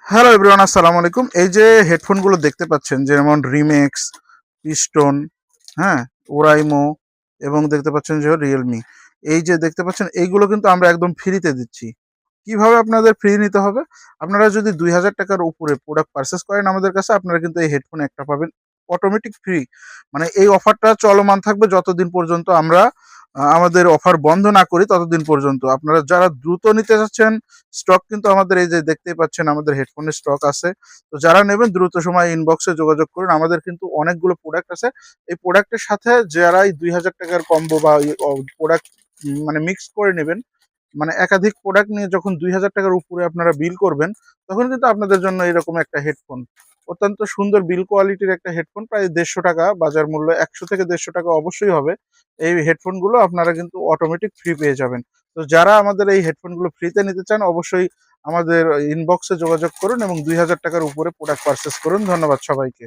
Hello everyone, আসসালামু আলাইকুম। এই যে হেডফোনগুলো দেখতে পাচ্ছেন, যেমন রিমেক্স, পিস্টন, হ্যাঁ, ওরাইমো, এবং দেখতে পাচ্ছেন যে রিয়েলমি। এই যে দেখতে পাচ্ছেন, এইগুলো কিন্তু আমরা একদম ফ্রিতে দিচ্ছি। কিভাবে আপনাদের ফ্রি নিতে হবে? আপনারা যদি ২,০০০ টাকার উপরে প্রোডাক্ট পারচেস করেন আমাদের কাছে, আপনারা কিন্তু এই হেডফোন একটা পাবেন অটোমেটিক ফ্রি। মানে এই অফারটা চলমান থাকবে যতদিন পর্যন্ত আমরা আমাদের অফার বন্ধ না করি, ততদিন পর্যন্ত। আপনারা যারা দ্রুত নিতে চাচ্ছেন, স্টক কিন্তু আমাদের এই যে দেখতেই পাচ্ছেন, আমাদের হেডফোনের স্টক আছে। তো যারা নেবেন দ্রুত সময় ইনবক্সে যোগাযোগ করুন। আমাদের কিন্তু অনেকগুলো প্রোডাক্ট আছে। এই প্রোডাক্টের সাথে যারা এই ২,০০০ টাকার কম্বো বা প্রোডাক্ট মানে মিক্স করে নেবেন, মানে একাধিক প্রোডাক্ট নিয়ে যখন ২,০০০ টাকার উপরে আপনারা বিল করবেন, তখন কিন্তু আপনাদের জন্য এরকম একটা হেডফোন, অত্যন্ত সুন্দর বিল কোয়ালিটির একটা হেডফোন, প্রায় ১৫০ টাকা বাজার মূল্য, ১০০ থেকে ১৫০ টাকা অবশ্যই হবে। এই হেডফোনগুলো আপনারা কিন্তু অটোমেটিক ফ্রি পেয়ে যাবেন। তো যারা আমাদের এই হেডফোনগুলো ফ্রিতে নিতে চান, অবশ্যই আমাদের ইনবক্সে যোগাযোগ করুন এবং ২,০০০ টাকার উপরে প্রোডাক্ট পারচেস করুন। ধন্যবাদ সবাইকে।